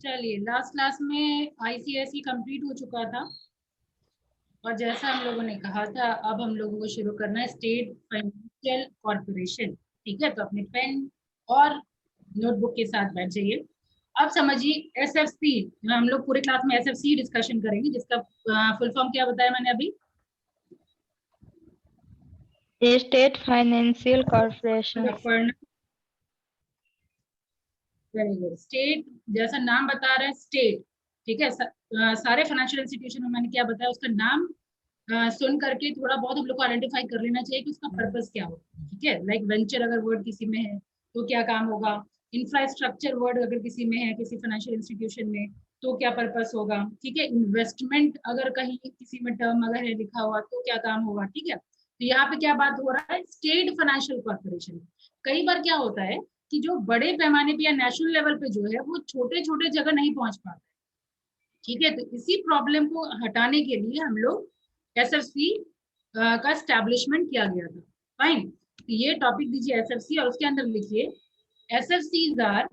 चलिए, last class में ICSE complete हो चुका था और जैसा हम लोगों ने कहा था, अब हम लोगों को शुरू करना है स्टेट फाइनेंशियल कॉर्पोरेशन। ठीक है, तो अपने पेन और नोटबुक के साथ बैठ जाइए। अब समझिए एसएफसी, हम लोग पूरे क्लास में एसएफसी डिस्कशन करेंगे, जिसका फुल फॉर्म क्या बताया मैंने अभी? State financial corporation. Very good. State जैसा नाम बता रहा है, स्टेट। ठीक है, सारे फाइनेंशियल इंस्टीट्यूशन में मैंने क्या बताया, उसका नाम सुन करके थोड़ा बहुत हम लोग को आइडेंटिफाई कर लेना चाहिए कि उसका पर्पस क्या होगा। ठीक है, लाइक वेंचर अगर वर्ड किसी में है तो क्या काम होगा, इंफ्रास्ट्रक्चर वर्ड अगर किसी में है किसी फाइनेंशियल इंस्टीट्यूशन में तो क्या पर्पस होगा। ठीक है, इन्वेस्टमेंट अगर कहीं किसी में टर्म अगर है लिखा हुआ तो क्या काम होगा। ठीक है, तो यहाँ पे क्या बात हो रहा है, स्टेट फाइनेंशियल कॉर्पोरेशन। कई बार क्या होता है कि जो बड़े पैमाने पे या नेशनल लेवल पे जो है वो छोटे छोटे जगह नहीं पहुंच पाते। ठीक है, तो इसी प्रॉब्लम को हटाने के लिए हम लोग एसएफसी का एस्टेब्लिशमेंट किया गया था। फाइन, तो ये टॉपिक दीजिए एसएफसी और उसके अंदर लिखिए एसएफसीज आर,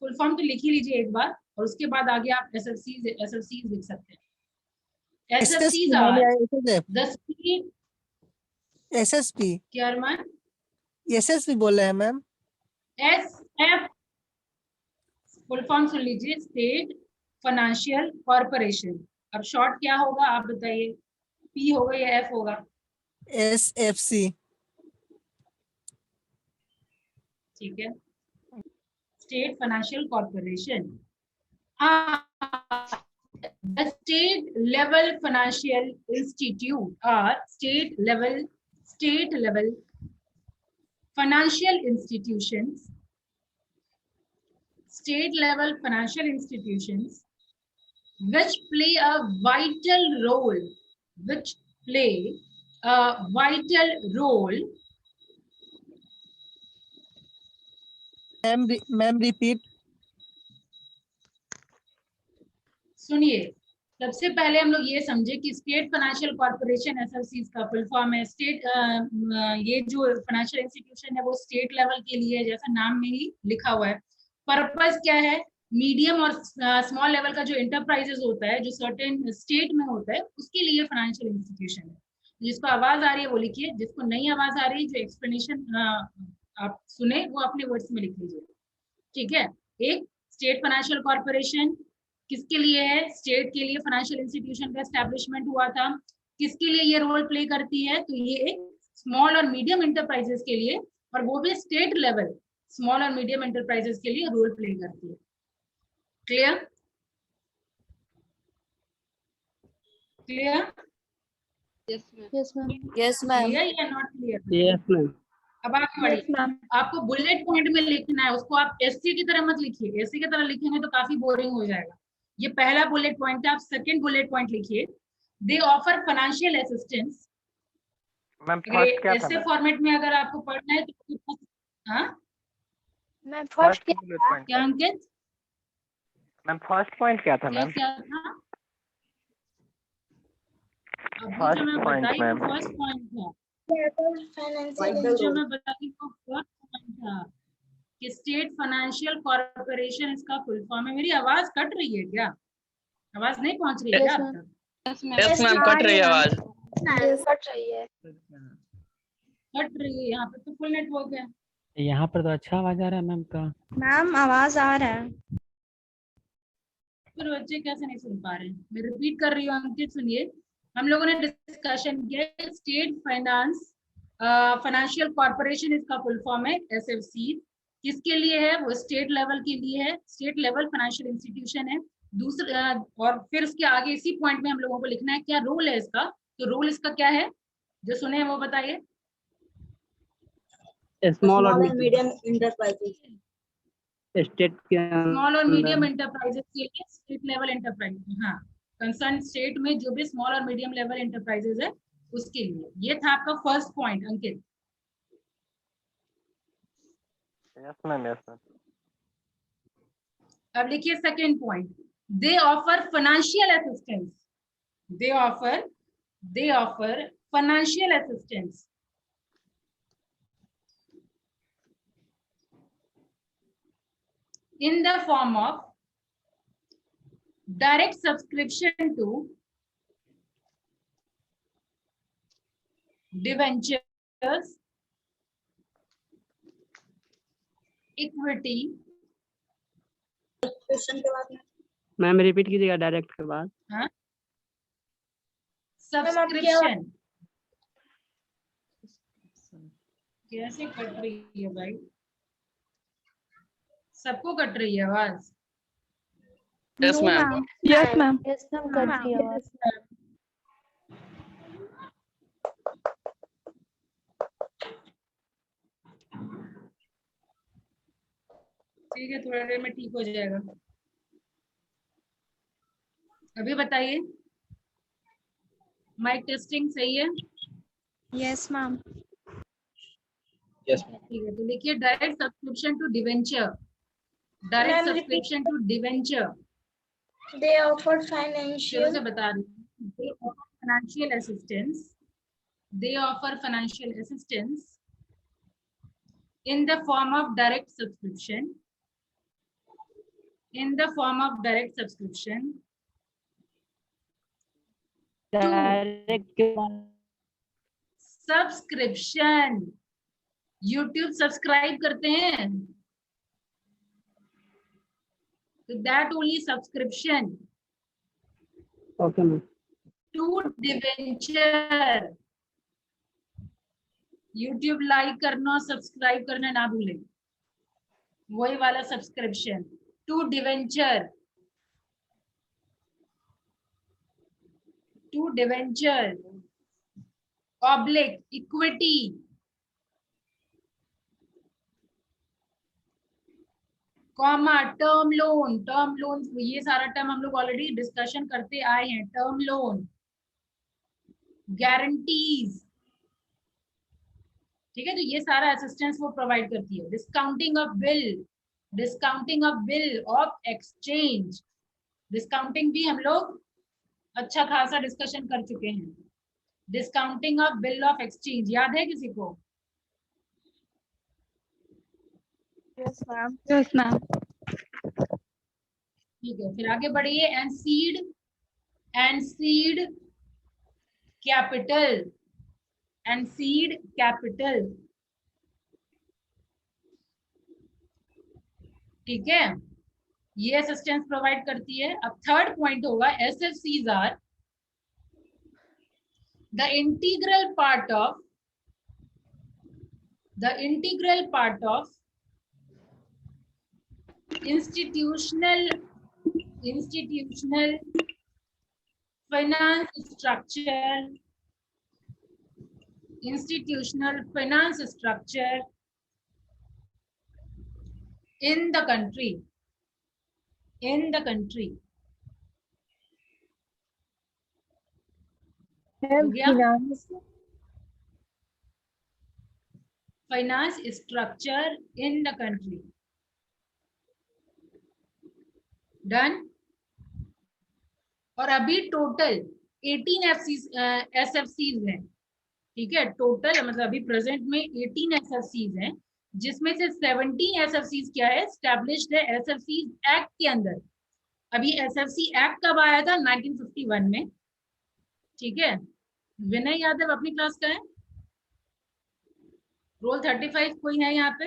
फुल फॉर्म तो लिख ही लीजिए एक बार और उसके बाद आगे आप एसएफसीज लिख सकते हैं। SFCs are the state. SSP क्या अरमान? एसएसपी बोल रहे हैं ma'am. S F, full form सुन लीजिए, स्टेट फाइनेंशियल कॉर्पोरेशन। अब शॉर्ट क्या होगा आप बताइए, पी होगा या एफ होगा? एसएफसी। ठीक है, state financial corporation. The state level financial institute or state level financial institutions, state level financial institutions which play a vital role, which play a vital role. Ma'am repeat. सुनिए, सबसे पहले हम लोग ये समझे कि स्टेट फाइनेंशियल कॉर्पोरेशन एसएफसी का full form है। स्टेट ये जो फाइनेंशियल इंस्टीट्यूशन है वो स्टेट लेवल के लिए, जैसा नाम में ही लिखा हुआ है। पर्पस क्या है, मीडियम और स्मॉल लेवल का जो इंटरप्राइजेस होता है जो सर्टेन स्टेट में होता है उसके लिए फाइनेंशियल इंस्टीट्यूशन है। जिसको आवाज आ रही है वो लिखिए, जिसको नहीं आवाज आ रही, जो एक्सप्लेनेशन आप सुने वो अपने वर्ड्स में लिख लीजिए। ठीक है, एक स्टेट फाइनेंशियल कॉर्पोरेशन किसके लिए है, स्टेट के लिए फाइनेंशियल इंस्टीट्यूशन का एस्टेब्लिशमेंट हुआ था। किसके लिए ये रोल प्ले करती है, तो ये एक स्मॉल और मीडियम इंटरप्राइजेस के लिए, और वो भी स्टेट लेवल स्मॉल और मीडियम इंटरप्राइजेस के लिए रोल प्ले करती है। Clear? Clear? Yes ma'am. Yes ma'am. Clear या नॉट क्लियर? Yes ma'am. अब आगे बढ़िए, आपको बुलेट पॉइंट में लिखना है, उसको आप एससी की तरह मत लिखिए, एससी की तरह लिखेंगे तो काफी बोरिंग हो जाएगा। ये पहला बुलेट पॉइंट है, आप सेकंड बुलेट पॉइंट लिखिए, दे offer financial assistance. Ma'am first क्या था? ऐसे फॉर्मेट में अगर आपको पढ़ना है तो हाँ ma'am first first bullet point क्या अंकित? मैम फर्स्ट पॉइंट क्या था क्या मैम? क्या था? अभी फर्स्ट जो मैं पॉइंट बताई मैम। वो फर्स्ट पॉइंट था। फाइनेंशियल जो मैं बताई वो फर्स्ट पॉइंट था कि स्टेट फाइनेंशियल कॉर्पोरेशन इसका फुल फॉर्म है। मेरी आवाज कट रही है क्या? आवाज नहीं पहुंच रही है क्या आप तक? यस मैम, कट रही है आवाज। कट रही है। कट रही है, यहाँ पे तो फुल नेटवर्क है। यहाँ पर तो अच्छा आवाज आ रहा है मैम का। मैम आवाज आ रहा है। फिर बच्चे कैसे नहीं सुन पा रहे हैं? मैं रिपीट कर रही हूँ, अंकित सुनिए। हम लोगों ने डिस्कशन किया स्टेट फाइनेंशियल कॉर्पोरेशन इसका फुल फॉर्म है एसएफसी। किसके लिए है, वो स्टेट लेवल के लिए है, स्टेट लेवल फाइनेंशियल इंस्टीट्यूशन है। दूसरा और फिर उसके आगे इसी पॉइंट में हम लोगों को लिखना है क्या रोल है इसका। तो रोल इसका क्या है, जो सुने हैं वो बताइए। स्मॉल और मीडियम इंटरप्राइजेस। स्टेट के स्मॉल और मीडियम एंटरप्राइजेस के लिए स्टेट लेवल एंटरप्राइज, हाँ, कंसर्न स्टेट में जो भी स्मॉल और मीडियम लेवल एंटरप्राइजेस है उसके लिए। ये था आपका first point Ankit. Yes ma'am, yes ma'am. अब लिखिए second point, they offer financial assistance. They offer financial assistance in the form of direct subscription to debentures, equity, question के बाद में मैम रिपीट कीजिएगा डायरेक्ट के बाद। सब्सक्रिप्शन। कैसे कट रही है भाई, सबको कट रही है आवाज। यस मैम यस मैम ठीक है, थोड़ा देर में ठीक हो जाएगा। अभी बताइए, माइक टेस्टिंग सही है? यस मैम ठीक है, तो देखिए direct subscription to debenture, direct Ma'am, subscription to debenture, they offer शुरू financial से बता रही हूँ। They offer financial assistance. They offer financial assistance in the form of direct subscription. In the form of direct subscription. Direct Subscription. YouTube subscribe करते हैं, तो that only subscription okay ma'am. to debenture. YouTube like करना, subscribe करना ना भूलें, वही वाला subscription to debenture, to debenture oblique equity, comma term loan. Term loan, ये सारा टर्म हम लोग ऑलरेडी डिस्कशन करते आए हैं। टर्म लोन, गारंटीज, ठीक है, तो ये सारा असिस्टेंस वो प्रोवाइड करती है। Discounting of bill, discounting of bill of exchange, discounting भी हम लोग अच्छा खासा डिस्कशन कर चुके हैं। Discounting of bill of exchange याद है किसी को? यस मैम ठीक है, फिर आगे बढ़िए। And seed capital, and seed capital, ठीक है, ये असिस्टेंस प्रोवाइड करती है। अब थर्ड पॉइंट होगा, SFCs are the integral part of institutional finance structure, in the country, हो गया? Finance structure in the country, done. और अभी टोटल 18 SFCs हैं, ठीक है, टोटल मतलब अभी प्रेजेंट में 18 SFCs हैं, जिसमें से 17 SFCs क्या है, एस्टैब्लिश्ड है SFCs एक्ट के अंदर। अभी SFC एक्ट कब आया था? 1951 में, ठीक है। विनय यादव अपनी क्लास का है, रोल 35 कोई है यहाँ पे?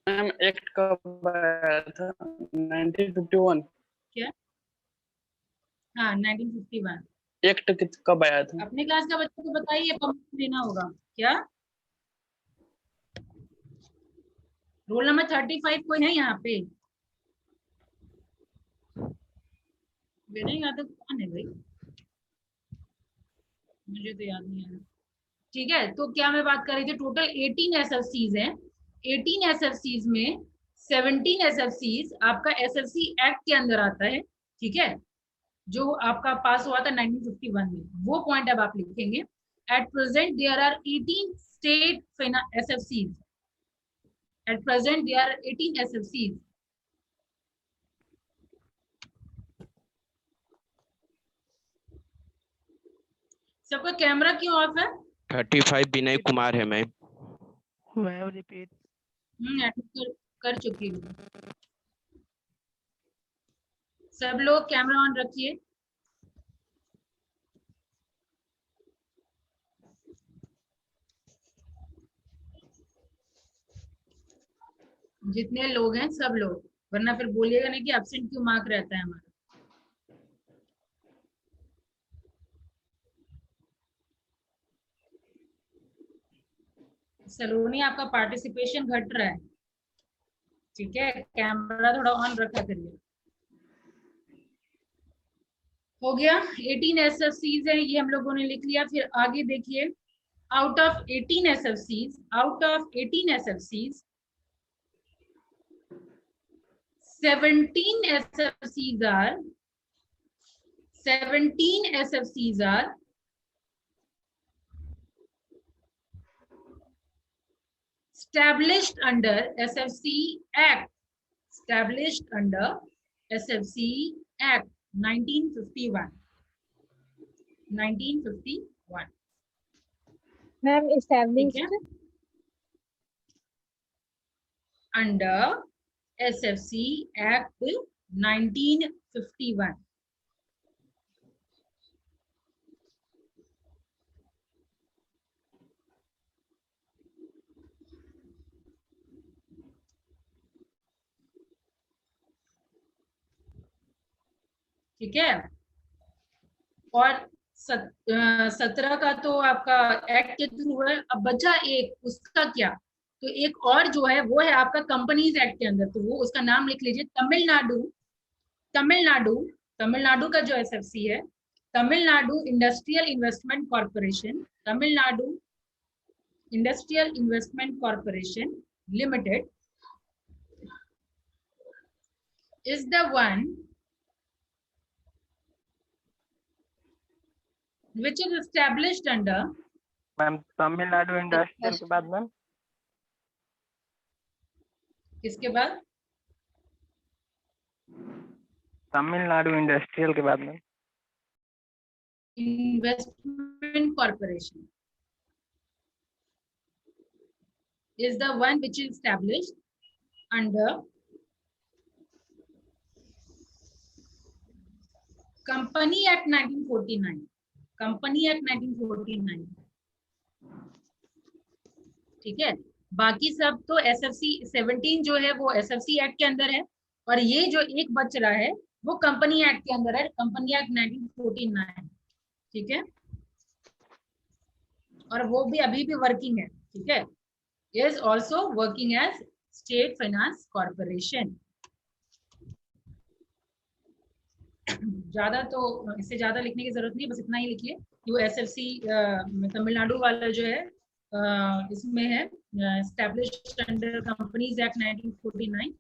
मैम एक्ट कब आया था? 1951। क्या? हाँ 1951। एक्ट कब आया था? अपने क्लास का बच्चे को बताइए, परमिशन देना होगा क्या? रोल नंबर 35 कोई है यहाँ पे? विनय यादव कौन है भाई, मुझे तो याद नहीं आ रहा। ठीक है, तो क्या मैं बात कर रही थी, टोटल 18 SFCs हैं। 18 SFCs में 17 SFCs आपका SFC एक्ट के अंदर आता है, ठीक है, जो आपका पास हुआ था 1951 में। वो पॉइंट अब आप लिखेंगे। At present there are 18 state SFCs। At present there are 18 SFCs। सबका कैमरा क्यों ऑफ है? 35 विनय कुमार है मैम। Ma'am repeat. एडमिट कर चुकी हूँ। सब लोग कैमरा ऑन रखिए। जितने लोग हैं सब लोग, वरना फिर बोलिएगा नहीं कि एब्सेंट क्यों मार्क रहता है हमारा। सलोनी, आपका पार्टिसिपेशन घट रहा है, ठीक है, कैमरा थोड़ा ऑन रखा करिए। हो गया, 18 SFCs है, ये हम लोगों ने लिख लिया। फिर आगे देखिए, out of 18 SFCs, 17 SFCs are established under SFC Act, 1951. Ma'am, ठीक established. है, अंडर SFC Act 1951. ठीक है, और 17 का तो आपका एक्ट के थ्रू है। अब बचा एक, उसका क्या? तो एक और जो है वो है आपका कंपनीज एक्ट के अंदर, तो वो उसका नाम लिख लीजिए, तमिलनाडु का जो SFC है, Tamil Nadu industrial investment corporation, Tamil Nadu industrial investment corporation limited is the one which is established under, ma'am Tamil Nadu industrial के बाद मैम किसके बाद? तमिलनाडु इंडस्ट्रियल के बाद ma'am Investment Corporation is the one which is established under Company Act 1949. Company Act 1949. ठीक है, बाकी सब तो SFC 17 जो है वो SFC एक्ट के अंदर है, और ये जो एक बच रहा है वो कंपनी एक्ट के अंदर है, कंपनी एक्ट 1949। ठीक है, और वो भी अभी भी वर्किंग है। ठीक है, is also working as state finance corporation. ज्यादा तो इससे ज्यादा लिखने की जरूरत नहीं, बस इतना ही लिखिए कि वो SFC तमिलनाडु वाला जो है इसमें है, established under companies act 1949।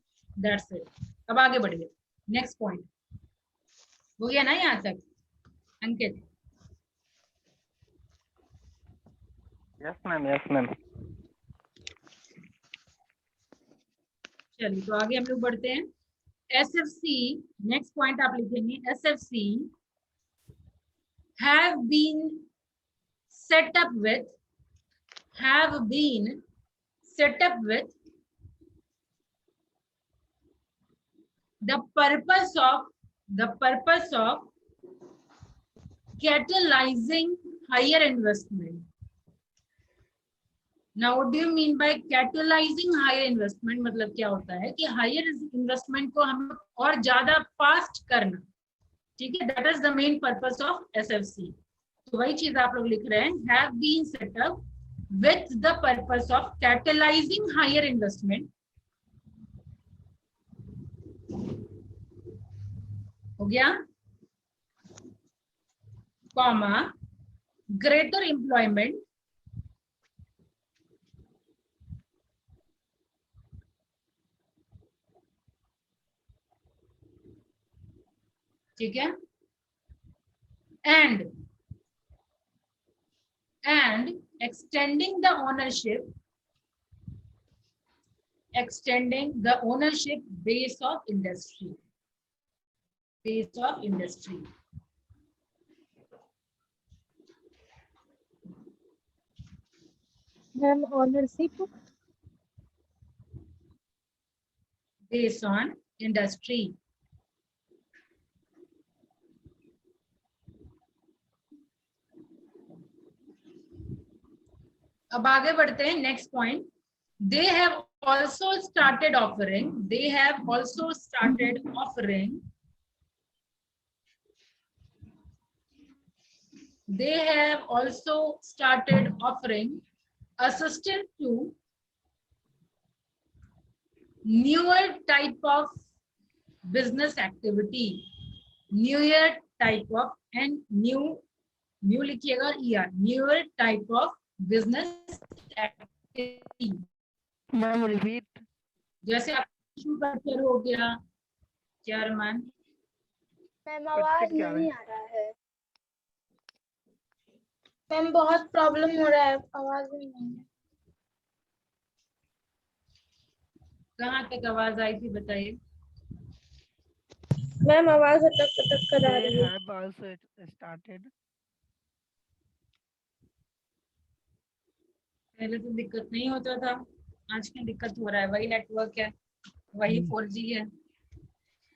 That's it. अब आगे बढ़िए, नेक्स्ट पॉइंट हो गया ना यहाँ तक अंकित? यस मैम चलिए, तो आगे हम लोग बढ़ते हैं। SFC, नेक्स्ट पॉइंट आप लिखेंगे, SFC have been set up with the purpose of catalyzing higher investment. Now what do you mean by catalyzing higher investment? मतलब क्या होता है कि higher investment को हम और ज्यादा फास्ट करना। ठीक है, that is the main purpose of SFC. तो वही चीज आप लोग लिख रहे हैं, have been set up with the purpose of catalyzing higher investment. हो गया, कॉमा, greater employment, ठीक है, and extending the ownership base of industry. Ma'am, ownership. Based on industry. अब आगे बढ़ते हैं next point. They have also started offering. They have also started offering. They have also started offering assistance to newer type of business activity. Newer type of and new लिखिएगा ER. Newer type of business activity. Ma'am repeat. जैसे आप tissue culture हो गया. क्या अरमान? Ma'am आवाज नहीं आ रहा है. मैम बहुत प्रॉब्लम हो रहा है, आवाज ही नहीं है. कहाँ तक आवाज आई थी बताइए. मैम आवाज अटक अटक कर आ रही है. have also started. पहले तो दिक्कत नहीं होता था, आज क्या दिक्कत हो रहा है. वही नेटवर्क है, वही 4G है.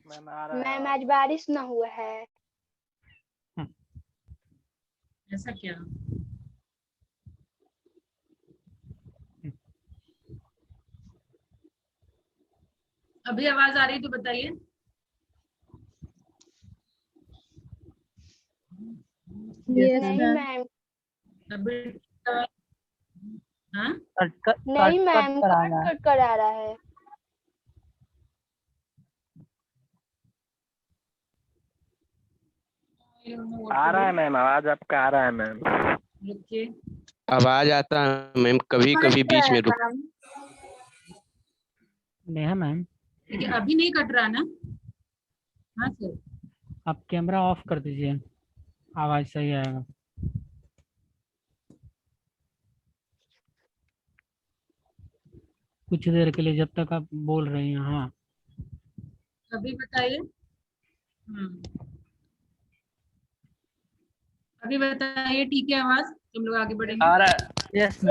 मैम आ रहा है. मैम आज बारिश ना हुआ है. ऐसा क्या? अभी आवाज आ रही तो बताइए. नहीं मैम. अभी हाँ नहीं मैम, कट कर आ रहा है. आ रहा है मैम, आवाज आपका आ रहा है मैम. रुकिए. आवाज आता है मैम, कभी कभी बीच में रुक. नेहा मैम, ठीक है, अभी नहीं कट रहा ना? हाँ सर. आप कैमरा ऑफ कर दीजिए, आवाज सही आएगा. कुछ देर के लिए जब तक आप बोल रही हैं. हाँ अभी बताइए. अभी बताइए. ठीक है आवाज? तुम लोग आगे बढ़ेंगे. आ रहा है.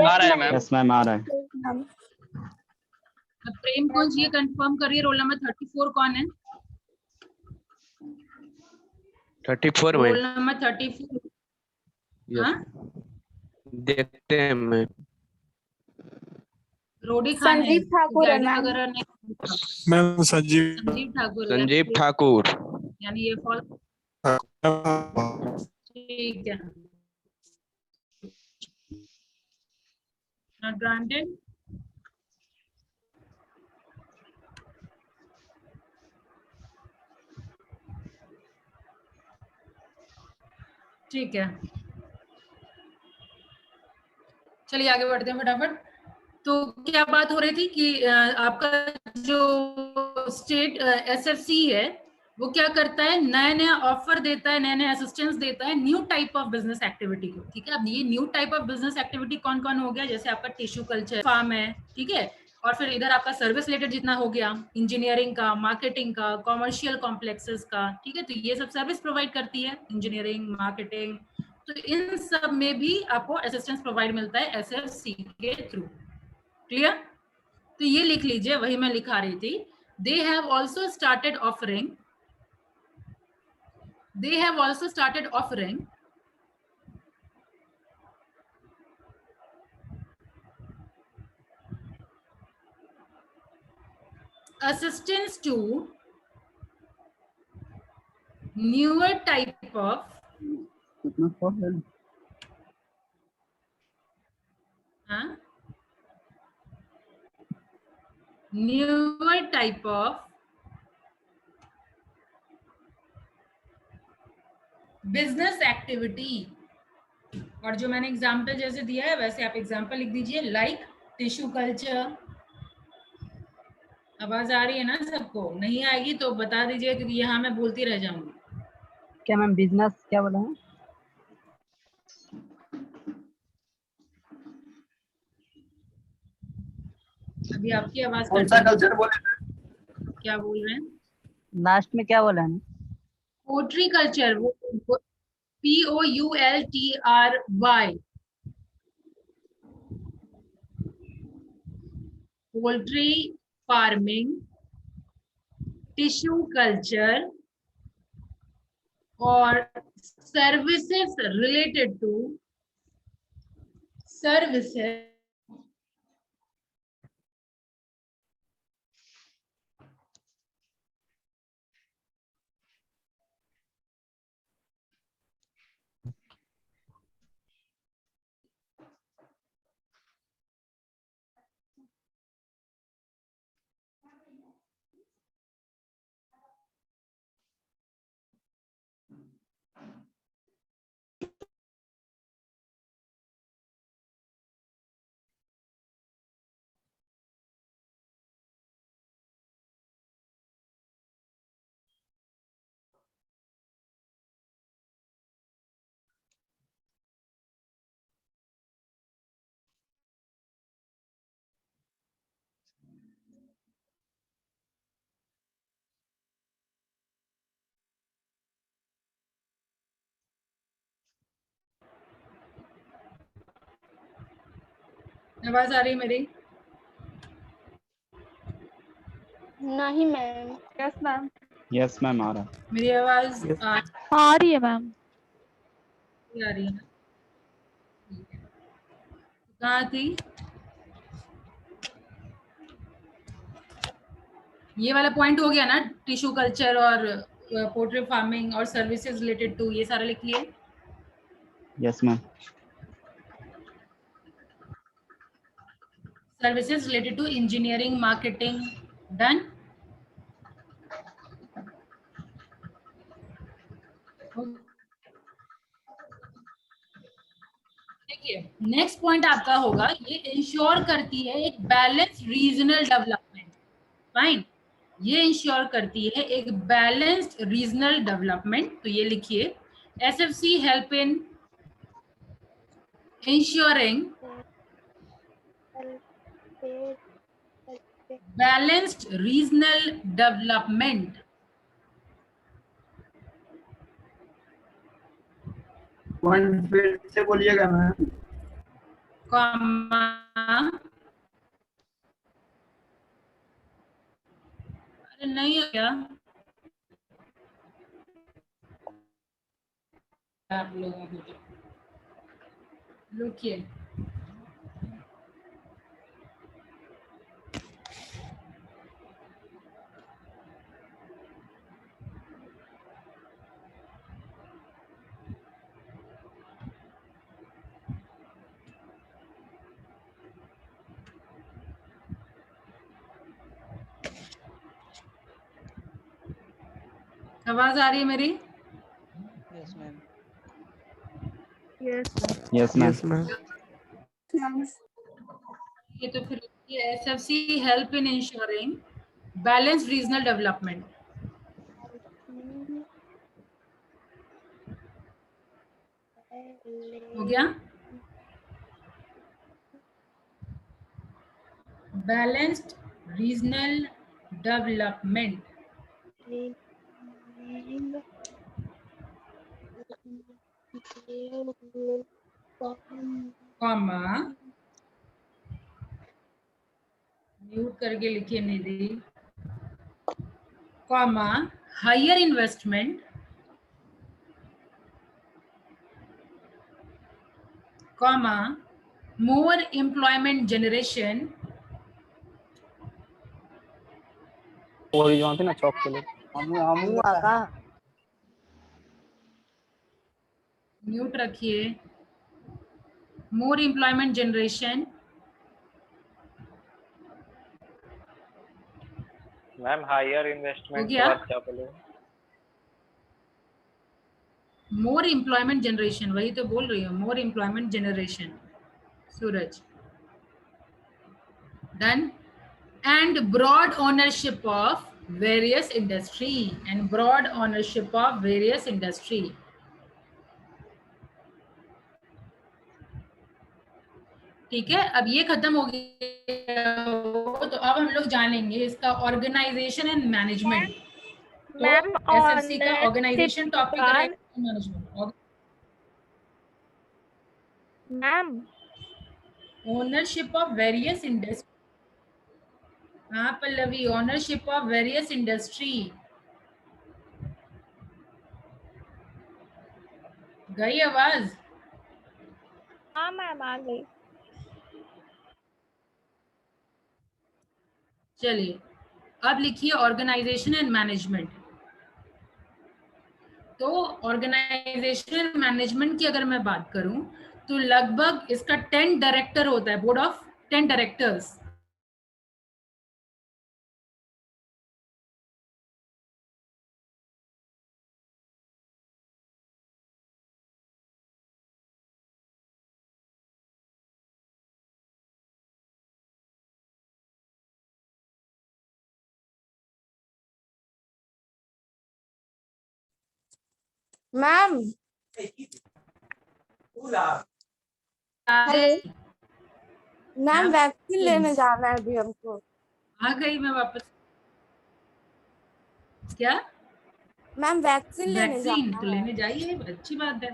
आ रहा है मैम. यस मैम आ रहा है. अब प्रेम कुंज ये कंफर्म करिए, रोल नंबर 34 कौन है? 34 रोल में नंबर 34. Yes. हाँ देखते हैं मैम. रोडी खान है. संजीव ठाकुर है गाड़ी मैम. वगैरह नहीं. मैम संजीव संजीव ठाकुर. संजीव ठाकुर. यानी ये फॉल. ठीक है. Not granted. ठीक है, चलिए आगे बढ़ते हैं फटाफट. तो क्या बात हो रही थी कि आपका जो स्टेट SFC है वो क्या करता है, नया नया ऑफर देता है, नया नया असिस्टेंस देता है new type of business activity को. ठीक है, अब ये new type of business activity कौन कौन हो गया? जैसे आपका टिश्यू कल्चर फार्म है. ठीक है, और फिर इधर आपका सर्विस रिलेटेड जितना हो गया, इंजीनियरिंग का, मार्केटिंग का, कॉमर्शियल कॉम्प्लेक्सेस का. ठीक है, तो ये सब सर्विस प्रोवाइड करती है, इंजीनियरिंग, मार्केटिंग. तो इन सब में भी आपको असिस्टेंस प्रोवाइड मिलता है SFC के थ्रू. क्लियर? तो ये लिख लीजिए, वही मैं लिखा रही थी. They have also started offering assistance to newer type of newer type of business activity. और जो मैंने एग्जाम्पल जैसे दिया है वैसे आप एग्जाम्पल लिख दीजिए, लाइक टिश्यू कल्चर. आवाज आ रही है ना सबको? नहीं आएगी तो बता दीजिए, क्योंकि यहाँ मैं बोलती रह जाऊंगी. क्या मैम बिजनेस क्या बोला है? अभी आपकी आवाज कौन सा कल्चर बोले? क्या बोल रहे हैं? लास्ट में क्या बोला है? पोट्री कल्चर, वो POULTRY. Poultry farming, tissue culture और सर्विसेज रिलेटेड टू आवाज आ रही है मेरी? नहीं ma'am. Yes ma'am. Yes ma'am आ रहा है। मेरी आवाज आ रही है मैम। आ रही है ना? ठीक है। कहाँ थी? ये वाला पॉइंट हो गया ना, टिश्यू कल्चर और पोल्ट्री फार्मिंग और सर्विसेज रिलेटेड टू, ये सारा लिख लिए? Yes ma'am. Services related to engineering, marketing, done? देखिए नेक्स्ट पॉइंट आपका होगा, ये इंश्योर करती है एक बैलेंस रीजनल डेवलपमेंट। फाइन, ये इंश्योर करती है एक बैलेंस्ड रीजनल डेवलपमेंट। तो ये लिखिए, SFC help in ensuring balanced regional development, point फिर से बोलिएगा मैम। कॉमा अरे नहीं है क्या आप लोगों को? रुकिए, आवाज आ रही है मेरी? Yes ma'am. Yes ma'am. ये तो फिर SFC help in ensuring balanced regional development. हो गया? Balanced regional development, comma mute करके लिखिए Nidhi, comma higher investment, comma more employment generation, और यहाँ पे ना चौक के लिए म्यूट रखिए, more employment generation, ma'am higher हो इन्वेस्टमेंट के गया? बाद क्या बोले? मोर एम्प्लॉयमेंट जनरेशन, वही तो बोल रही हूँ, more employment generation. Suraj, done? And broad ownership of various industry, and broad ownership of various industry. ठीक है, अब ये खत्म हो गया, तो अब हम लोग जानेंगे इसका ऑर्गेनाइजेशन एंड मैनेजमेंट। तो एसएफसी का ऑर्गेनाइजेशन टॉपिक है, management, ma'am ownership of various industry. हाँ Pallavi, ownership of various industry. गई आवाज? हाँ मैम आ गई। चलिए अब लिखिए ऑर्गेनाइजेशन एंड मैनेजमेंट। तो ऑर्गेनाइजेशन एंड मैनेजमेंट की अगर मैं बात करूं तो लगभग इसका 10 डायरेक्टर होता है, board of 10 directors. Ma'am hello ma'am vaccine लेने जाना है अभी हमको। आ गई मैं वापस। क्या? मैम वैक्सीन लेने वैक्सीन जाना तो है। लेने जाइए, अच्छी बात है,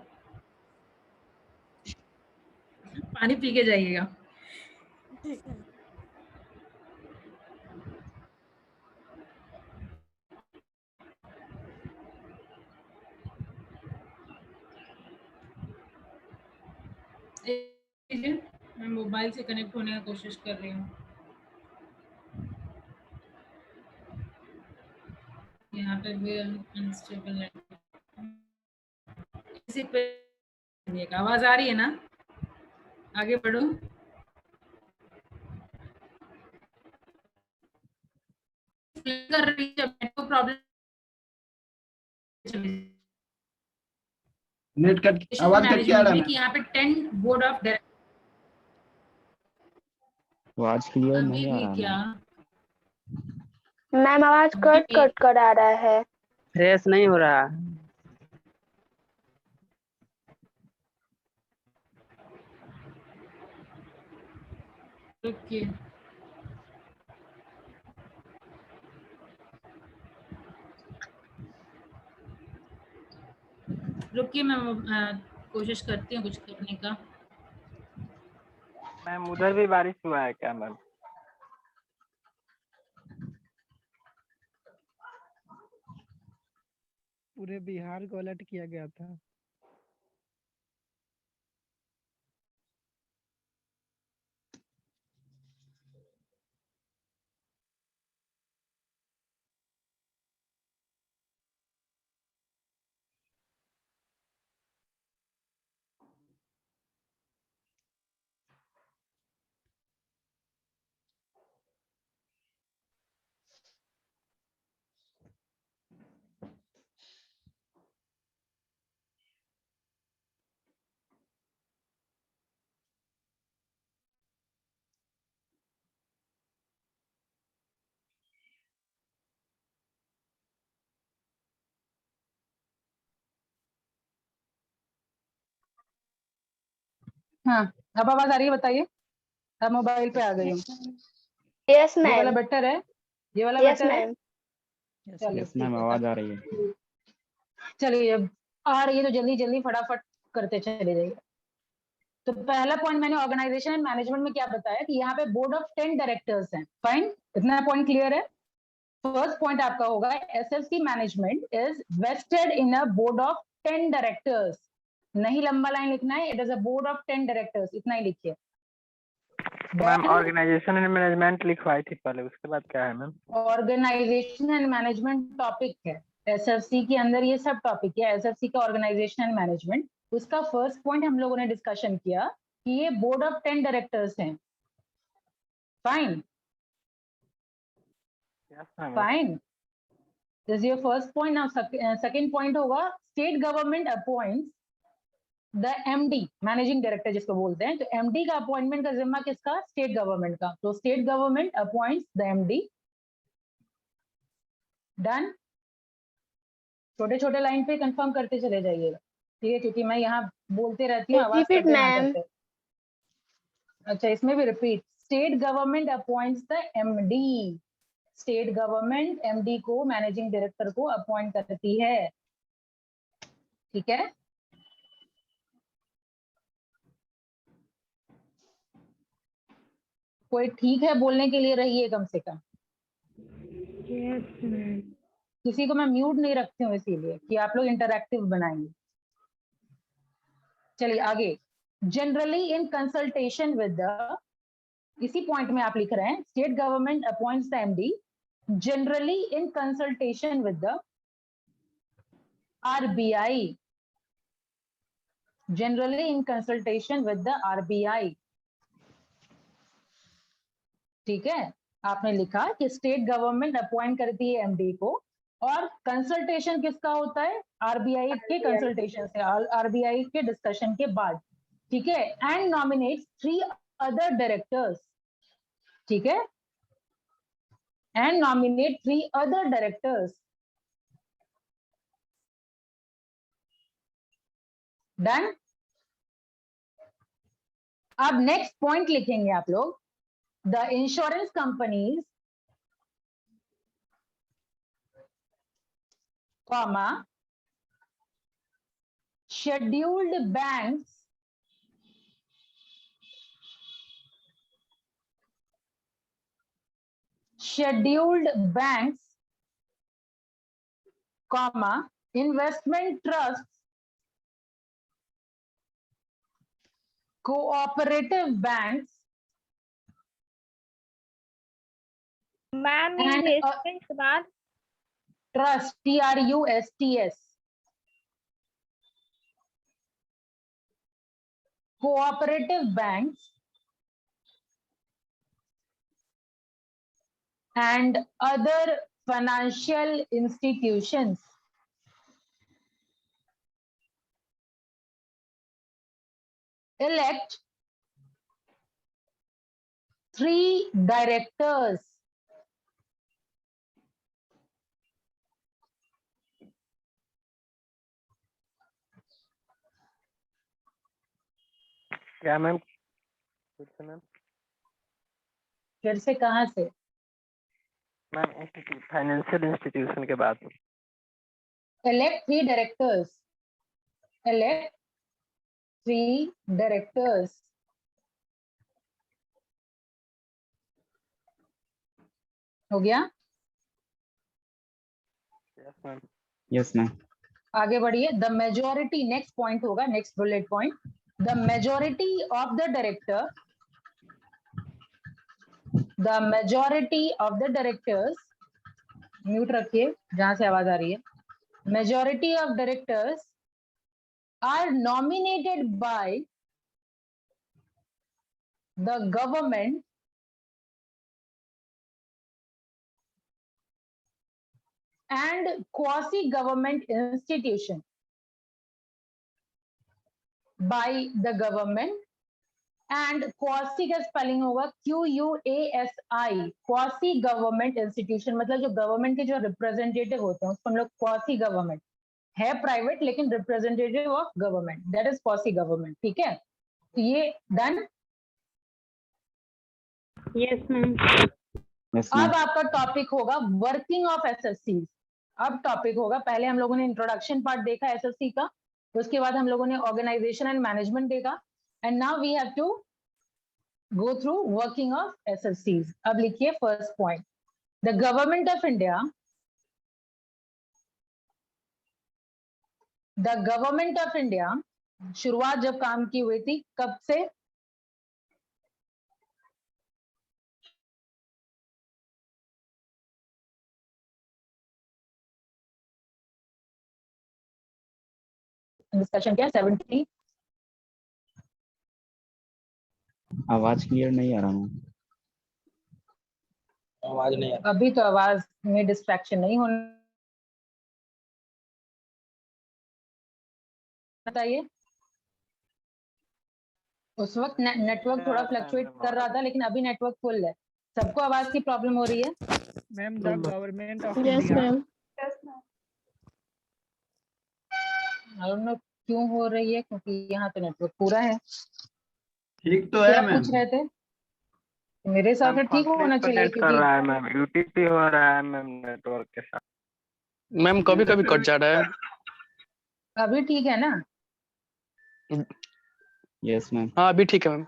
पानी पी के जाइएगा। मैं मोबाइल से कनेक्ट होने की कोशिश कर रही हूँ। यहाँ पे भी अनस्टेबल नेटवर्क। इसी पे आवाज आ रही है ना? आगे बढ़ो। कर रही है नेटवर्क प्रॉब्लम। नेट कट आवाज कट के आ रहा है कि यहाँ पे 10 बोर्ड ऑफ डायरेक्टर आवाज क्लियर अभी नहीं आ भी रहा क्या मैम। मैम आवाज कट कट कर आ रहा है। फ्रेश नहीं हो रहा। रुकिए। रुकिए मैं कोशिश करती हूँ कुछ करने का। मैम उधर भी बारिश हुआ है क्या मैम? पूरे बिहार को अलर्ट किया गया था। हाँ, अब आवाज आ रही है? बताइए। अब मोबाइल पे आ गई हूँ। यस ये वाला मैम। बेटर है? ये वाला यस बेटर है? मैम। चलिए यस ठीक मैम है। आवाज आ रही है। चलिए अब आ रही है तो जल्दी जल्दी फटाफट करते चले जाइए। तो पहला पॉइंट मैंने ऑर्गेनाइजेशन एंड मैनेजमेंट में क्या बताया कि यहाँ पे बोर्ड ऑफ 10 डायरेक्टर्स हैं। फाइन, इतना पॉइंट क्लियर है। फर्स्ट पॉइंट आपका होगा SFC management is vested in a board of 10 directors. नहीं लंबा लाइन लिखना है, it is a board of 10 directors, इतना ही लिखिए। मैम ऑर्गेनाइजेशन एंड मैनेजमेंट लिखवाई थी पहले, उसके बाद क्या है ma'am? Organisation and management topic है एसएफसी के अंदर, ये सब टॉपिक है एसएफसी का ऑर्गेनाइजेशन एंड मैनेजमेंट। उसका फर्स्ट पॉइंट हम लोगों ने डिस्कशन किया कि ये बोर्ड ऑफ 10 डायरेक्टर्स हैं। Fine fine, this your first point. Now second point होगा state government appoints the MD, managing director जिसको बोलते हैं। तो एमडी का अपॉइंटमेंट का जिम्मा किसका? स्टेट गवर्नमेंट का। तो state government appoints the MD. Done. छोटे छोटे लाइन पे कंफर्म करते चले जाइएगा, ठीक है, क्योंकि मैं यहाँ बोलते रहती हूँ, आवाज रिपीट करते ना मैम। करते। अच्छा, इसमें भी repeat. State government appoints the MD. State government MD को, मैनेजिंग डायरेक्टर को अपॉइंट करती है। ठीक है, कोई ठीक है बोलने के लिए रहिए कम से कम। किसी को मैं म्यूट नहीं रखती हूँ इसीलिए कि आप लोग इंटरैक्टिव बनाएंगे। चलिए आगे। Generally in consultation with the, इसी पॉइंट में आप लिख रहे हैं state government appoints the MD generally in consultation with the RBI. Generally in consultation with the RBI. ठीक है, आपने लिखा कि स्टेट गवर्नमेंट अपॉइंट करती है एमडी को, और कंसल्टेशन किसका होता है? आरबीआई के कंसल्टेशन से, आरबीआई के डिस्कशन के बाद। ठीक है, एंड नॉमिनेट 3 अदर डायरेक्टर्स। ठीक है, and nominate 3 other directors. Done. अब नेक्स्ट पॉइंट लिखेंगे आप लोग, the insurance companies comma scheduled banks scheduled banks, comma, investment trusts, cooperative banks, ma'am And, investment के बाद trust, TRUSTS, cooperative banks, and other financial institutions. Elect 3 directors क्या ma'am? फिर से ma'am? फिर से कहाँ से? मैम इंस्टीट्यूट, फाइनेंशियल इंस्टीट्यूशन के बाद। Elect 3 directors. Elect 3 directors. हो गया? Yes ma'am. Yes ma'am. आगे बढ़िए। The majority, next point होगा, next bullet point. The majority of the director, the majority of the directors, mute रखिए जहां से आवाज आ रही है. Majority of directors are nominated by the government and quasi-government institution. By the government and quasi का spelling होगा QUASI, quasi government institution, मतलब जो गवर्नमेंट के जो रिप्रेजेंटेटिव होते हैं उसको हम लोग quasi government, है प्राइवेट लेकिन representative of government, that is quasi government. ठीक है, तो ये डन. Yes ma'am. यस अब मैम। आपका टॉपिक होगा वर्किंग ऑफ एसएससी. अब टॉपिक होगा, पहले हम लोगों ने इंट्रोडक्शन पार्ट देखा एसएससी का, उसके बाद हम लोगों ने ऑर्गेनाइजेशन एंड मैनेजमेंट देखा, and now we have to go through working of SSC. अब लिखिए first point. The government of India, the government of India, शुरुआत जब काम की हुई थी कब से? डिस्कशन क्या? 70. आवाज क्लियर नहीं आ रहा मैम। आवाज नहीं आ अभी तो आवाज में डिस्ट्रैक्शन नहीं होना चाहिए. उस वक्त नेटवर्क थोड़ा फ्लक्चुएट कर रहा था, लेकिन अभी नेटवर्क फुल है. सबको आवाज की प्रॉब्लम हो रही है? Ma'am the government of Yes, India. ma'am. I don't know क्यों हो रही है, क्योंकि यहाँ तो नेटवर्क पूरा है. ठीक तो क्या है मैम। पूछ रहे थे? मेरे हिसाब से ठीक होना चाहिए, कनेक्ट कर क्योंकि रहा है मैम, यूटीपी हो रहा है मैम नेटवर्क के साथ। मैम कभी कभी कट जा रहा है। अभी ठीक है ना? Yes ma'am. हाँ अभी ठीक है मैम।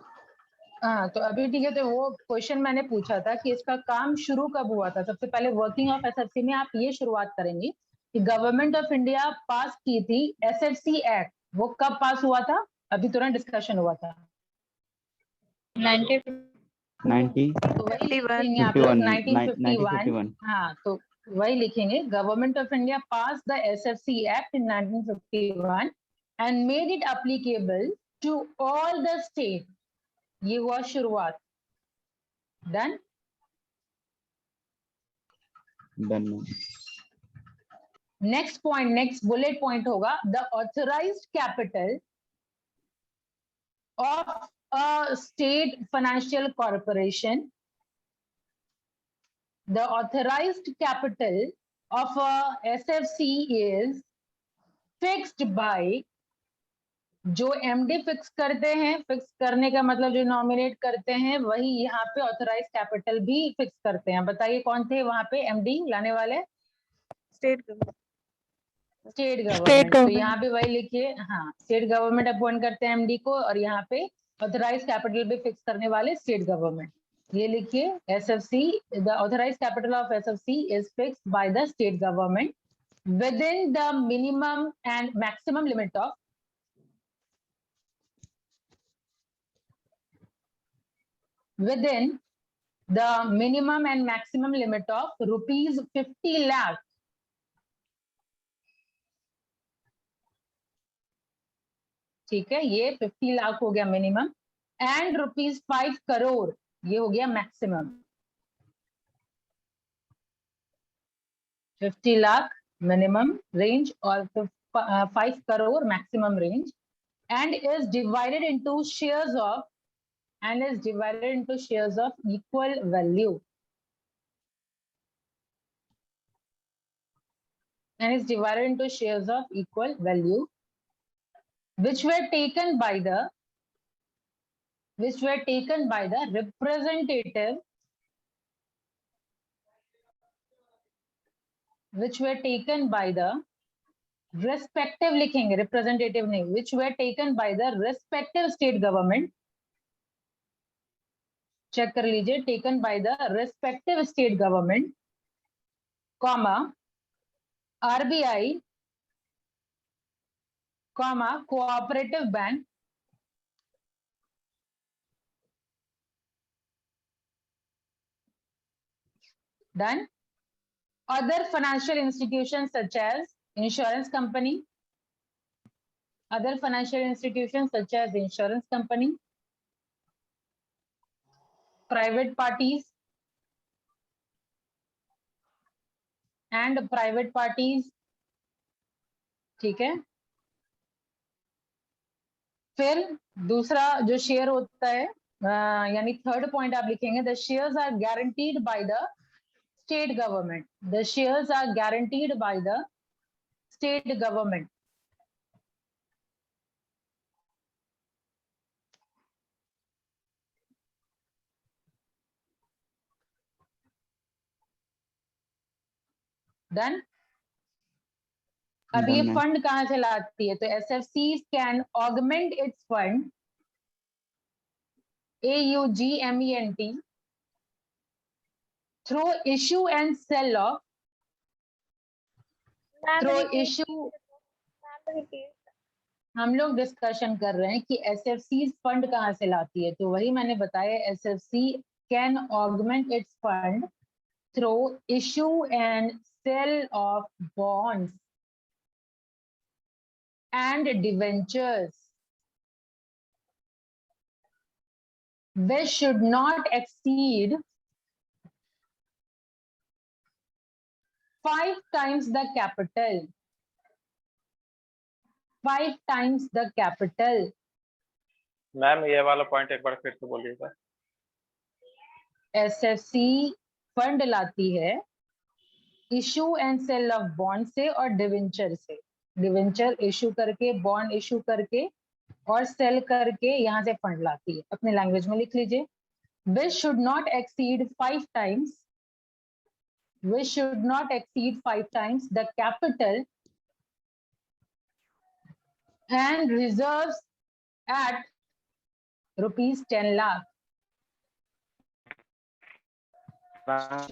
हाँ, तो अभी ठीक है. तो वो क्वेश्चन मैंने पूछा था कि इसका काम शुरू कब हुआ था. सबसे पहले वर्किंग ऑफ एसएफसी में आप ये शुरुआत करेंगे कि गवर्नमेंट ऑफ इंडिया पास की थी एसएफसी एक्ट. वो कब पास हुआ था? अभी तुरंत डिस्कशन हुआ था. 90 तो वही लिखेंगे आप लोग 1951. 1951। हाँ, तो वही लिखेंगे. Government of India pass the SFC act in 1951 and made it applicable to all the state. ये हुआ शुरुआत. Done. Done ma'am. Next point, next bullet point होगा the authorised capital of a state financial corporation. The authorised capital of a SFC is fixed by, जो MD fix करते हैं, fix करने का मतलब जो नॉमिनेट करते हैं, वही यहाँ पे ऑथराइज कैपिटल भी फिक्स करते हैं. बताइए कौन थे वहां पे एमडी लाने वाले? State government. State government. तो यहाँ पे वही लिखिए. हाँ, स्टेट गवर्नमेंट अपॉइंट करते हैं एमडी को, और यहाँ पे ऑथराइज कैपिटल भी फिक्स करने वाले स्टेट गवर्नमेंट. ये लिखिए SFC, the authorized capital of SFC is fixed by the state government within the minimum and maximum limit of within the minimum and maximum limit of rupees 50 lakh. ठीक है, ये 50 लाख हो गया minimum and rupees 5 crore ये हो गया maximum. 50 lakh minimum range or 5 crore maximum range and is divided into shares of equal value which were taken by the representative respective लिखेंगे, representative नहीं, which were taken by the respective state government. Check कर लीजिए, taken by the respective state government, comma RBI, comma cooperative bank, done. Other financial institutions such as insurance company, private parties and private parties. ठीक है, फिर दूसरा जो share होता है यानी थर्ड पॉइंट आप लिखेंगे, the shares are guaranteed by the state government. The shares are guaranteed by the state government. Done. अब ये Done, ma'am. फंड कहाँ से लाती है, तो SFCs can augment its fund, AUGMENT, through issue and sell of हम लोग discussion कर रहे हैं कि SFCs फंड कहाँ से लाती है, तो वही मैंने बताया, SFC can augment its fund through issue and sell of bonds and debentures which should not exceed 5 times the capital. 5 times the capital. Ma'am ये वाला पॉइंट एक बार फिर से बोलिएगा. SFC फंड लाती है issue and sale of bond से और डिवेंचर से. डिवेंचर इशू करके, बॉन्ड इशू करके और सेल करके यहाँ से फंड लाती है. अपने लैंग्वेज में लिख लीजिए, which should not exceed 5 times the capital and reserves at rupees 10 lakh.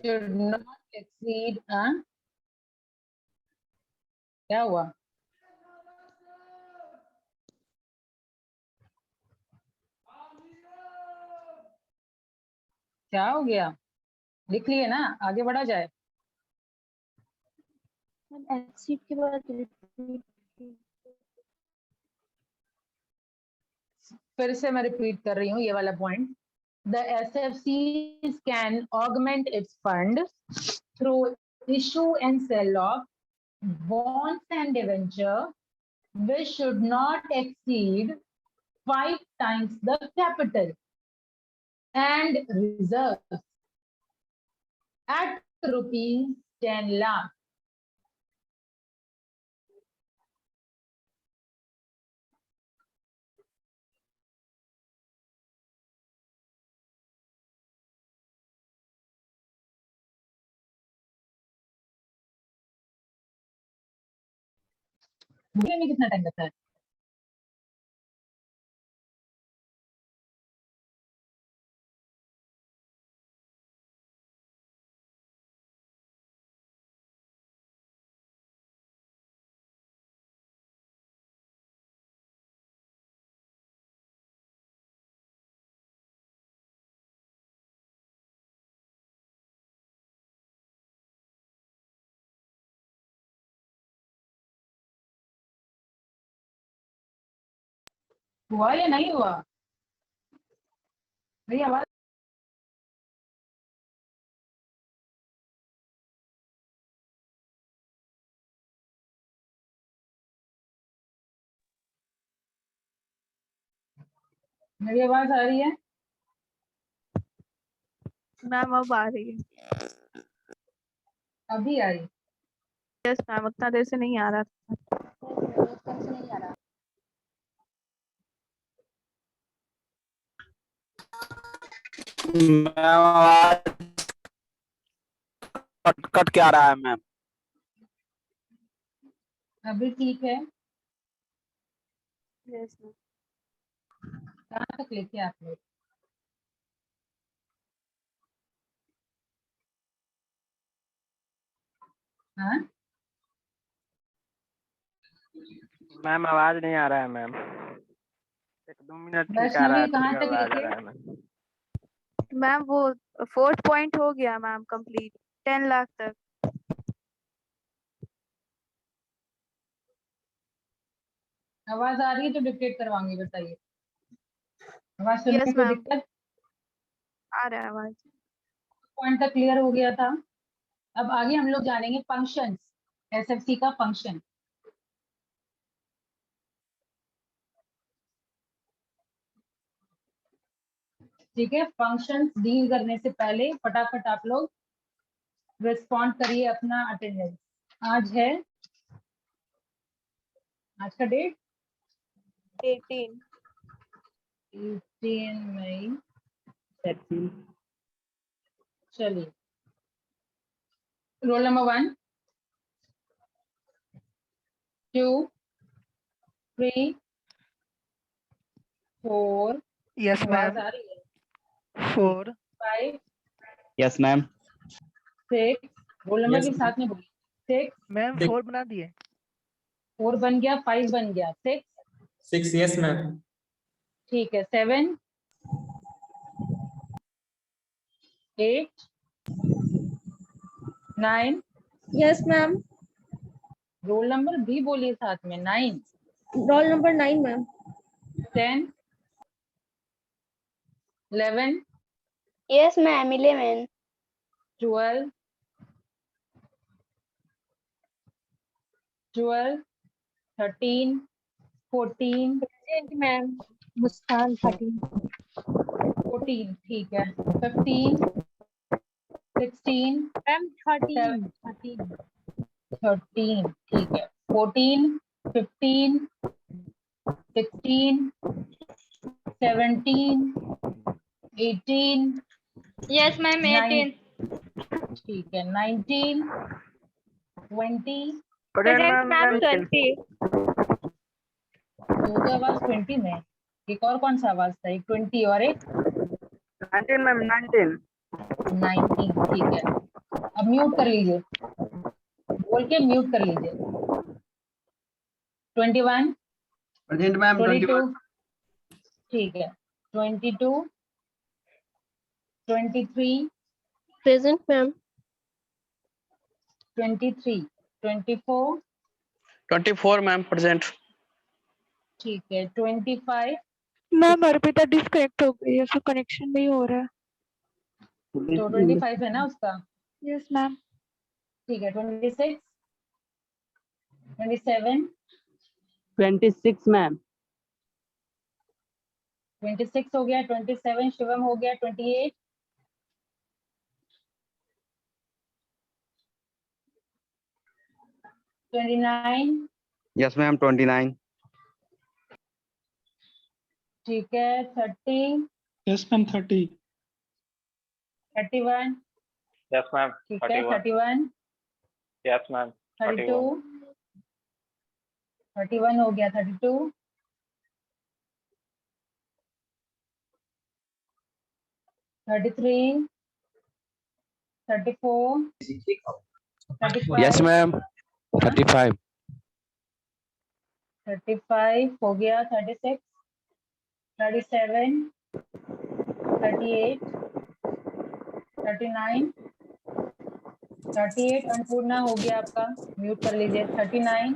Should not exceed. क्या हुआ? क्या हो गया? लिख लिए ना, आगे बढ़ा जाए. exceed के बाद फिर से मैं रिपीट कर रही हूँ ये वाला point. The SFCs can augment its fund through issue and sell of bonds and debenture which should not exceed 5 times the capital and reserves at rupees 10 lakh. कितना टाइम लगता है? हुआ या नहीं हुआ? मेरी आवाज मेरी आवाज आ रही है? मैम अब आ रही है। अभी आ रही? यस मैम, उतना देर से नहीं आ रहा था। मैम आवाज कट कट के आ रहा है मैम। अभी ठीक है? Yes ma'am. कहाँ तक लिखे आपने? हाँ, मैम आवाज नहीं आ रहा है मैम, 1-2 मिनट ठीक आ रहा है, वैष्णवी कहाँ फिर तक आवाज आ लिखे? रहा है मैम। मैम वो 4th पॉइंट हो गया मैम कंप्लीट, 10 लाख तक। आवाज आ रही है तो डिक्टेट करवाऊंगी, बताइए। आवाज सुनने यस में कोई मैम, दिक्कत? आ रहा है आवाज। पॉइंट तक क्लियर हो गया था। अब आगे हम लोग जानेंगे फंक्शंस, एसएफसी का फंक्शन। ठीक है, फंक्शंस डील करने से पहले फटाफट आप लोग रिस्पॉन्ड करिए अपना अटेंडेंस। आज है, आज का डेट 18। 18 मई। चलिए, रोल नंबर 1, 2, 3, 4। यस आवाज मैम। आ रही है? 4 5, यस मैम। 6। रोल नंबर के साथ में बोलिए। 6, मैम 4 बना दिए। 4 बन गया, 5 बन गया, 6। 6 यस मैम। ठीक है, 7, 8, 9। Yes ma'am. रोल नंबर भी बोलिए साथ में। 9, roll number 9 ma'am. 10, 11, yes ma'am 11 12, 13, 14, ma'am Muskan 13 14। ठीक है, 15, 16, मैम 13 13। ठीक है, 14, 15, 16, 17, 18, यस मैम 9। 18 ठीक है, 19, 20। प्रेजेंट मैम 20 दो तो आवाज 20 में, एक और कौन सा आवाज था? एक 20 और एक 19 मैम, 19। 19। ठीक है, अब म्यूट कर लीजिए, बोल के म्यूट कर लीजिए। 21, प्रेजेंट मैम 22। ठीक है, 22, 23, प्रेजेंट मैम 23, 24। 24 ma'am present. ठीक है, 25। मैम अर्पिता डिस्कनेक्ट हो गई है, उसका कनेक्शन नहीं हो रहा है। तो 25 है ना उसका? Yes ma'am. ठीक है, 26, 27, 26 मैम। 26 हो गया, 27 शिवम हो गया, 28, 29। Yes ma'am 29। ठीक है, 30, यस मैम 30। 31। Yes ma'am. ठीक है, 31, यस मैम। 32, 31 हो गया, 32, 33, 34, 35। Yes ma'am 35। 35 हो गया, 36, 37, 38, 39, 38 अन्नपूर्णा हो गया आपका, म्यूट कर लीजिए। 39,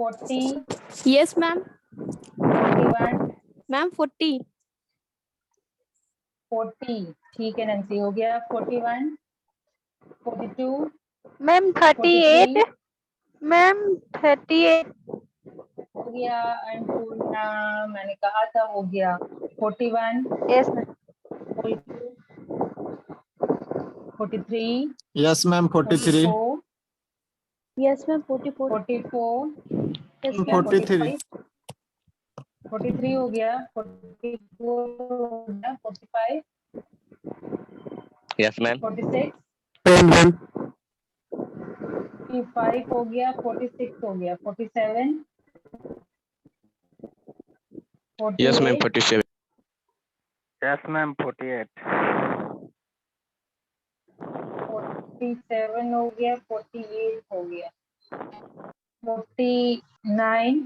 40, Yes, ma'am. 41, Ma'am, 40. 40, ठीक है नंसी, हो गया 41, 42, Ma'am, 38. 43, Ma'am, 38. हो गया, अन्नपूर्णा मैंने कहा था हो गया, 41, Yes, ma'am. 42, 43, Yes, ma'am. 43. 44, Yes, ma'am. 44. 44, Yes, ठीक है, 43. 43 हो गया, 44 हो गया, 45, Yes, ma'am. 46, 45 हो गया, 46 हो गया, 47, Yes, ma'am. 48, 47. Yes, ma'am. 48. 47 हो गया, 48 हो गया, 49,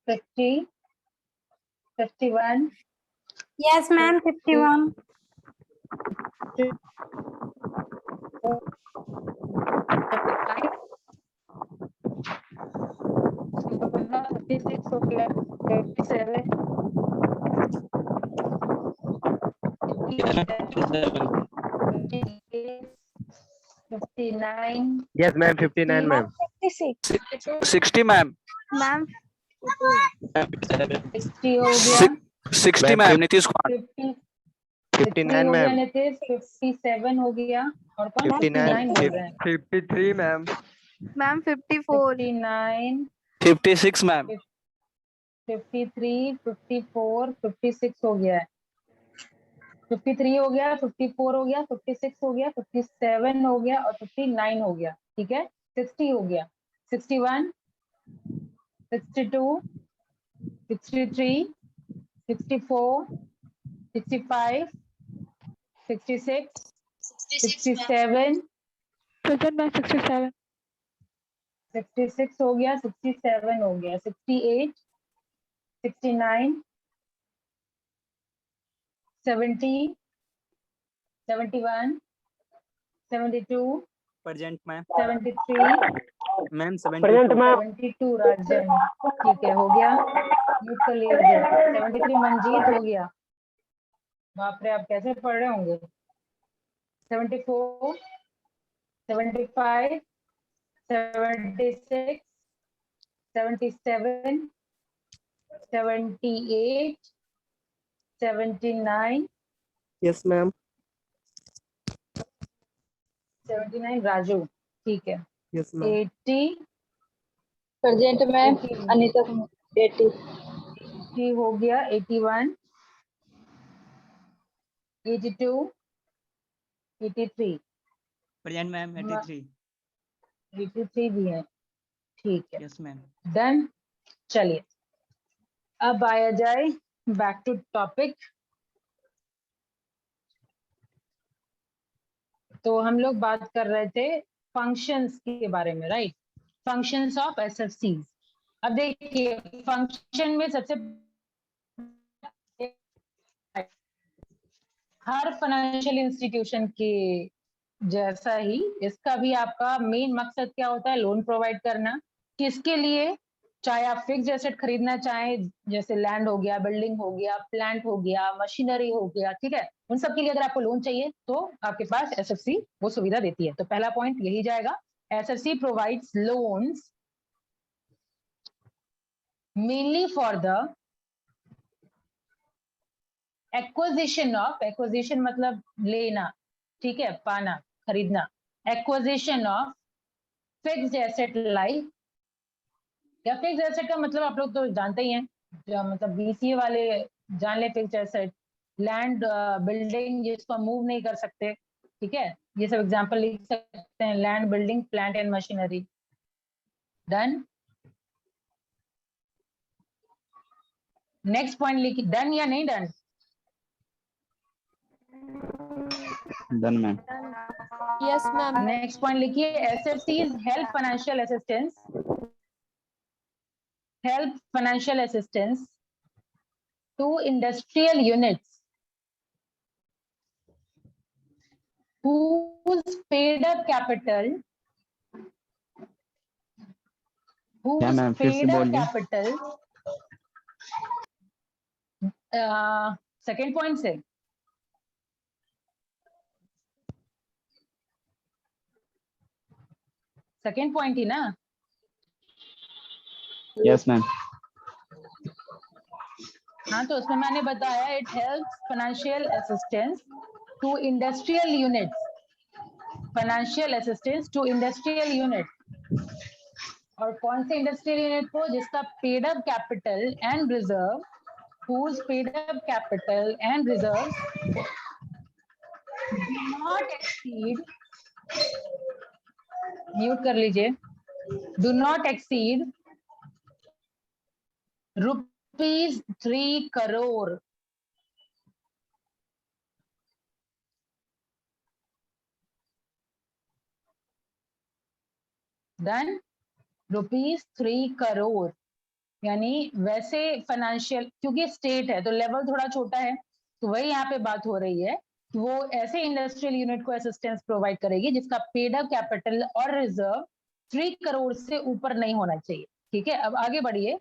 50, 51, Yes, ma'am. 51. 56 हो गया, 57, 59, Yes, ma'am. 59, ma'am. 56. 60, ma'am. Ma'am, 60 हो गया, 60, ma'am. Nitish Kumar. 50, 59, हो गया ma'am. नितिश, 57 हो गया, और कौन 59, 59 बोल रहे हैं, 53, ma'am. ma'am, 54. 59, 56, ma'am. 53, 54, 56 हो गया है, 53 हो गया, 54 हो गया, 56 हो गया, 57 हो गया और 59 हो गया, ठीक है, 60 हो गया, 61, 62, 63, 64, 65, 66, 67, Present, ma'am. 67. 66 हो गया, 67 हो गया, 68, 69, 70, 71, 72, Present, ma'am. 73, Ma'am, 72. 72 राजन, ठीक है, हो गया, म्यूट कर लिया मुझे, 73 मंजीत हो गया, बाप रे आप कैसे पढ़ रहे होंगे, 74, 75, 76, 77, 78, 79, Yes, ma'am. 79 राजू, ठीक है, Yes, ma'am. 80, Present, ma'am. 80 Anita, 80. 80 हो गया, 81, 82, 83, Present, ma'am. 83. 83 भी है, ठीक है, Yes, ma'am. डन। चलिए अब आया जाए बैक टू टॉपिक। तो हम लोग बात कर रहे थे फंक्शंस के बारे में, राइट, फंक्शंस ऑफ एसएफसी। अब देखिए फंक्शन में सबसे हर फाइनेंशियल इंस्टीट्यूशन के जैसा ही इसका भी आपका मेन मकसद क्या होता है, लोन प्रोवाइड करना, किसके लिए, चाहे आप फिक्स एसेट खरीदना चाहें, जैसे लैंड हो गया, बिल्डिंग हो गया, प्लांट हो गया, मशीनरी हो गया, ठीक है, उन सब के लिए अगर आपको लोन चाहिए तो आपके पास एसएफसी वो सुविधा देती है। तो पहला पॉइंट यही जाएगा, SFC provides loans mainly for the acquisition मतलब लेना, ठीक है, पाना, खरीदना, acquisition of fixed asset like, या फिक्स एसेट का मतलब आप लोग तो जानते ही हैं, मतलब बीसीए वाले जान ले, फिक्स एसेट, लैंड, बिल्डिंग जिसको मूव नहीं कर सकते, ठीक है, ये सब एग्जांपल लिख सकते हैं, land, building, plant and machinery. Done, next point लिखिए, डन या नहीं done? Done, ma'am. Yes, ma'am. Next point लिखिए, एसएफसीज help financial assistance to industrial units whose paid up capital क्या whose मैम, फिर से paid up बोलिए। capital सेकेंड पॉइंट से second point ही ना। Yes ma'am. हाँ, तो उसमें मैंने बताया it helps financial assistance to industrial units, financial assistance to industrial unit. और कौन से इंडस्ट्रियल यूनिट को? जिसका paid up capital and reserve, whose paid up capital and reserves do not exceed, mute कर लीजिए, do not exceed ₹3 crore। Done? ₹3 crore, यानी वैसे financial, क्योंकि स्टेट है तो लेवल थोड़ा छोटा है, तो वही यहाँ पे बात हो रही है कि वो ऐसे इंडस्ट्रियल यूनिट को असिस्टेंस प्रोवाइड करेगी जिसका पेड अप कैपिटल और रिजर्व 3 करोड़ से ऊपर नहीं होना चाहिए। ठीक है, अब आगे बढ़िए।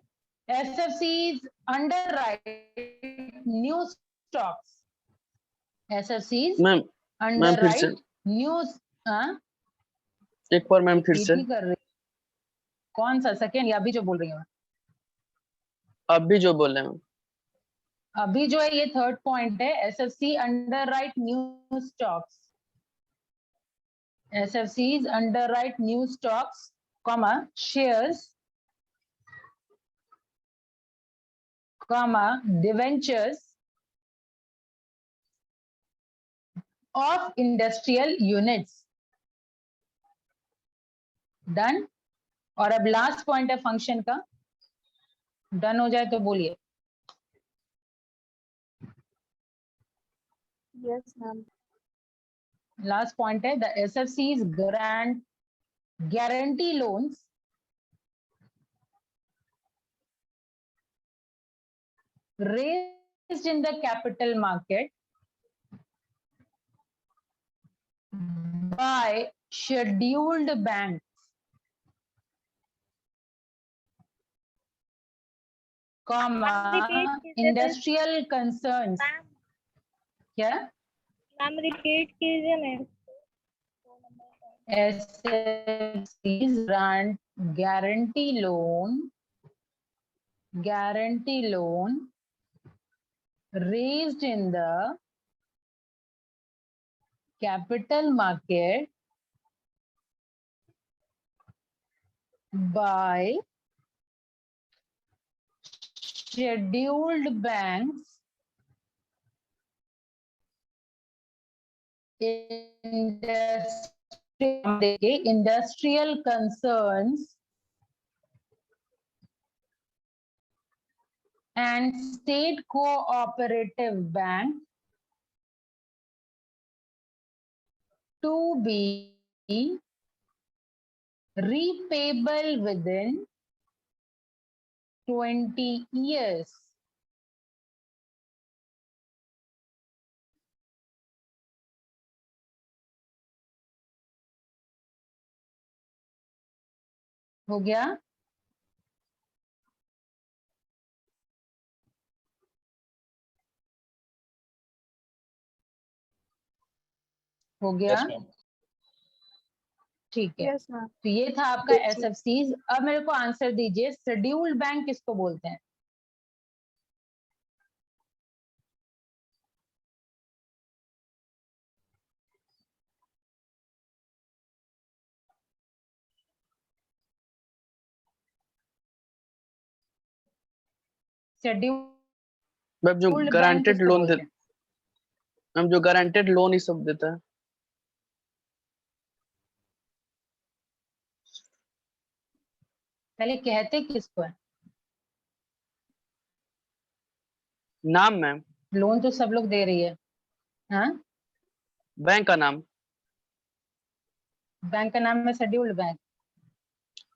SFCs underwrite new stocks, SFCs ma'am underwrite new, एक बार मैम फिर से। कर रही, कौन सा सेकेंड या अभी जो बोल रही हूँ? अभी जो बोल रहे हैं। अभी जो है ये थर्ड पॉइंट है, SFC underwrite new stocks, SFCs underwrite new stocks, comma shares, comma debentures of industrial units। Done. और अब लास्ट पॉइंट है फंक्शन का, डन हो जाए तो बोलिए। Yes, ma'am. लास्ट पॉइंट है, the SFCs grant guarantee loans raised in the capital market by scheduled banks, comma industrial concerns। क्या? मैम रिपीट कीजिए ma'am. SFCs grant guarantee loan raised in the capital market by scheduled banks industrial concerns and state cooperative bank to be repayable within 20 years। हो गया? हो गया? ठीक है। Yes, ma'am. तो ये था आपका SFCs। अब मेरे को आंसर दीजिए, शेड्यूल्ड बैंक किसको बोलते हैं? शेड्यूल्ड मैम जो बैंक गारंटेड किसको लोन बोलते दे, हैं? मैम जो गारंटेड लोन ही सब देता है। पहले कहते किसको है? नाम मैम, लोन तो सब लोग दे रही है। हाँ, बैंक का नाम बैंक का नाम है शेड्यूल्ड बैंक।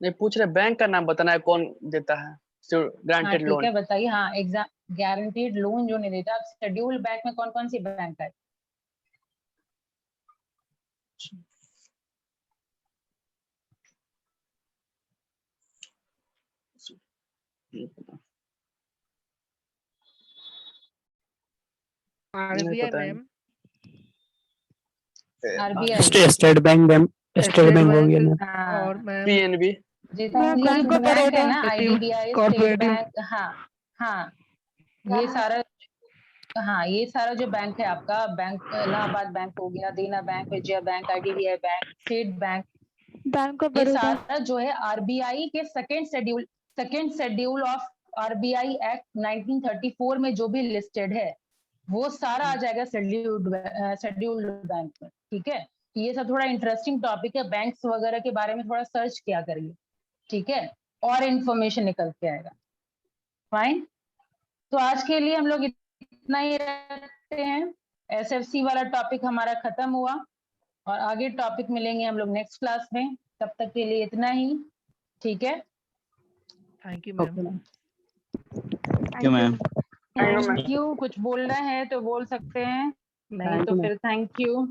नहीं पूछ रहे, बैंक का नाम बताना है कौन देता है हाँ गारंटेड ठीक लोन। है, बताइए। हाँ, एग्जाम गारंटीड लोन जो नहीं देता। अब शेड्यूल्ड बैंक में कौन कौन सी बैंक है? RBI पता है। Ma'am RBI state bank ma'am, state bank हो गया मैम। हाँ और मैम PNB जितनी बैंक है ना, IDBI, स्टेट Cooperative. बैंक, हाँ हाँ, ये सारा, हाँ ये सारा जो बैंक है आपका, बैंक इलाहाबाद बैंक हो गया, देना bank, Vijaya bank, IDBI bank, state bank, bank of ये बड़ौदा। सारा जो है RBI के second schedule of RBI act 1934 में जो भी लिस्टेड है वो सारा आ जाएगा शेड्यूल्ड बैंक में। ठीक है, ये सब थोड़ा इंटरेस्टिंग टॉपिक है, बैंक्स वगैरह के बारे में थोड़ा सर्च किया करिए, ठीक है, और इंफॉर्मेशन निकल के आएगा। फाइन, तो आज के लिए हम लोग इतना ही रखते हैं। SFC वाला टॉपिक हमारा खत्म हुआ और आगे टॉपिक मिलेंगे हम लोग नेक्स्ट क्लास में। तब तक के लिए इतना ही, ठीक है। Thank you ma'am. Thank you ma'am. Thank you, कुछ बोलना है तो बोल सकते हैं, नहीं तो फिर थैंक यू।